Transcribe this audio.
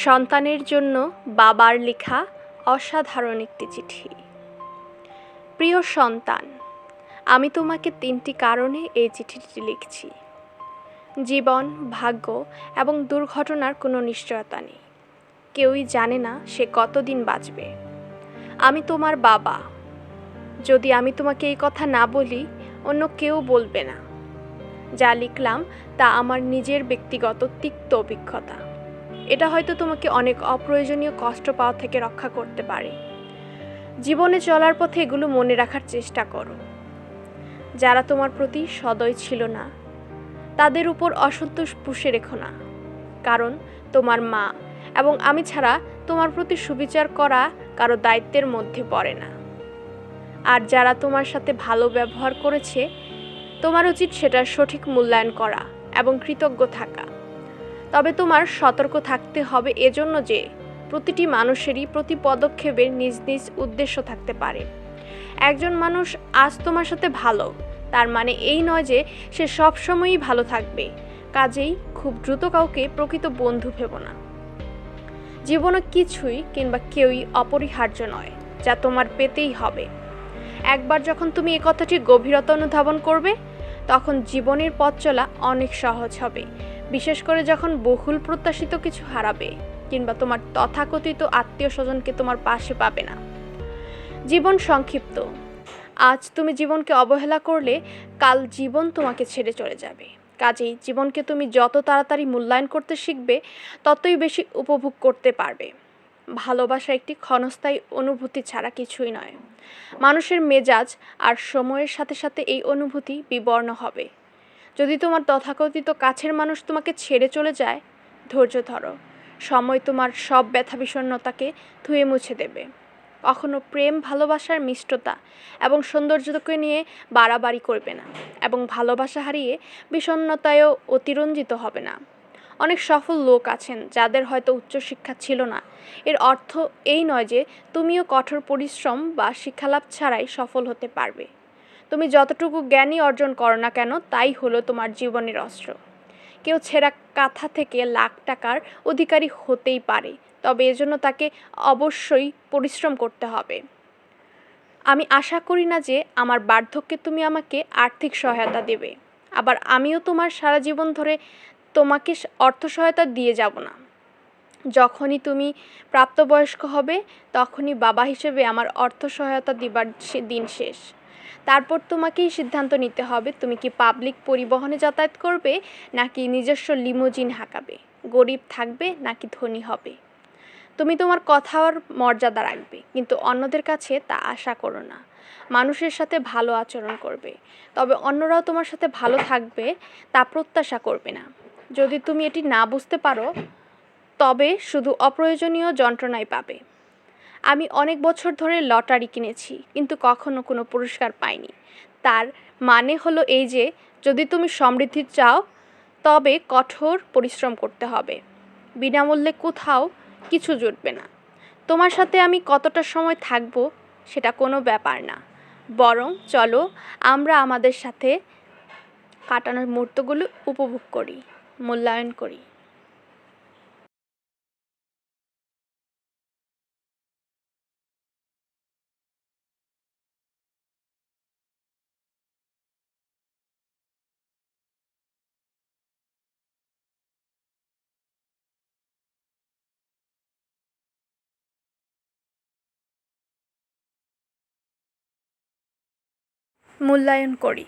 সন্তানের জন্য বাবার লেখা অসাধারণ একটি চিঠি। প্রিয় সন্তান, আমি তোমাকে ৩টি কারণে এই চিঠিটি লিখছি। জীবন, ভাগ্য এবং দুর্ঘটনার কোনো নিশ্চয়তা নেই। কেউই জানে না সে কতদিন বাঁচবে। আমি তোমার বাবা। যদি আমি তোমাকে এই কথা না বলি, অন্য কেউ বলবে না। যা লিখলাম তা আমার নিজের ব্যক্তিগত তিক্ত অভিজ্ঞতা। এটা হয়তো তোমাকে অনেক অপ্রয়োজনীয় কষ্ট পাওয়া থেকে রক্ষা করতে পারে। জীবনে চলার পথে এগুলো মনে রাখার চেষ্টা করো। যারা তোমার প্রতি সদয় ছিল না, তাদের উপর অসন্তোষ পুষে রেখো না, কারণ তোমার মা এবং আমি ছাড়া তোমার প্রতি সুবিচার করা কারো দায়িত্বের মধ্যে পড়ে না। আর যারা তোমার সাথে ভালো ব্যবহার করেছে, তোমার উচিত সেটার সঠিক মূল্যায়ন করা এবং কৃতজ্ঞ থাকা। তবে তোমার সতর্ক থাকতে হবে এজন্য যে প্রতিটি মানুষেরই প্রতি পদক্ষেপের নিজ নিজ উদ্দেশ্য থাকতে পারে। একজন মানুষ আজ তোমার সাথে ভালো, তার মানে এই নয় যে সে সবসময়ই ভালো থাকবে। কাজেই খুব দ্রুত কাউকে প্রকৃত বন্ধু ভেবো না। জীবনে কিছুই কিংবা কেউই অপরিহার্য নয় যা তোমার পেতেই হবে। একবার যখন তুমি এ কথাটির গভীরতা অনুধাবন করবে, তখন জীবনের পথ চলা অনেক সহজ হবে, বিশেষ করে যখন বহুল প্রত্যাশিত কিছু হারাবে কিংবা তোমার তথাকথিত আত্মীয় স্বজনকে তোমার পাশে পাবে না। জীবন সংক্ষিপ্ত। আজ তুমি জীবনকে অবহেলা করলে কাল জীবন তোমাকে ছেড়ে চলে যাবে। কাজেই জীবনকে তুমি যত তাড়াতাড়ি মূল্যায়ন করতে শিখবে, ততই বেশি উপভোগ করতে পারবে। ভালোবাসা একটি ক্ষণস্থায়ী অনুভূতি ছাড়া কিছুই নয়। মানুষের মেজাজ আর সময়ের সাথে সাথে এই অনুভূতি বিবর্ণ হবে। যদি তোমার তথাকথিত কাছের মানুষ তোমাকে ছেড়ে চলে যায়, ধৈর্য ধরো। সময় তোমার সব ব্যথা বিষণ্ণতাকে ধুয়ে মুছে দেবে। কখনো প্রেম ভালোবাসার মিষ্টতা এবং সৌন্দর্যকে নিয়ে বাড়াবাড়ি করবে না, এবং ভালোবাসা হারিয়ে বিষণ্ণতায়ও অতিরঞ্জিত হবে না। অনেক সফল লোক আছেন যাদের হয়তো উচ্চশিক্ষা ছিল না। এর অর্থ এই নয় যে তুমিও কঠোর পরিশ্রম বা শিক্ষালাভ ছাড়াই সফল হতে পারবে। তুমি যতটুকু জ্ঞানই অর্জন করো না কেন, তাই হলো তোমার জীবনের অস্ত্র। কেউ ছেঁড়া কাঁথা থেকে লাখ টাকার অধিকারী হতেই পারে, তবে এজন্য তাকে অবশ্যই পরিশ্রম করতে হবে। আমি আশা করি না যে আমার বার্ধক্যে তুমি আমাকে আর্থিক সহায়তা দেবে, আবার আমিও তোমার সারা জীবন ধরে তোমাকে অর্থ সহায়তা দিয়ে যাব না। যখনই তুমি প্রাপ্তবয়স্ক হবে, তখনই বাবা হিসেবে আমার অর্থ সহায়তা দিবার দিন শেষ। তারপর তোমাকেই সিদ্ধান্ত নিতে হবে তুমি কি পাবলিক পরিবহনে যাতায়াত করবে নাকি নিজস্ব লিমোজিন হাঁকাবে, গরিব থাকবে নাকি ধনী হবে। তুমি তোমার কথার মর্যাদা রাখবে, কিন্তু অন্যদের কাছে তা আশা করো না। মানুষের সাথে ভালো আচরণ করবে, তবে অন্যরাও তোমার সাথে ভালো থাকবে তা প্রত্যাশা করবে না। যদি তুমি এটি না বুঝতে পারো, তবে শুধু অপ্রয়োজনীয় যন্ত্রণাই পাবে। আমি অনেক বছর ধরে লটারি কিনেছি, কিন্তু কখনো কোনো পুরস্কার পাইনি। তার মানে হলো এই যে যদি তুমি সমৃদ্ধি চাও, তবে কঠোর পরিশ্রম করতে হবে। বিনামূল্যে কোথাও কিছু জুটবে না। তোমার সাথে আমি কতটা সময় থাকবো সেটা কোনো ব্যাপার না, বরং চলো আমরা আমাদের সাথে কাটানোর মুহূর্তগুলো উপভোগ করি, মূল্যায়ন করি। মূল্যায়ন করি।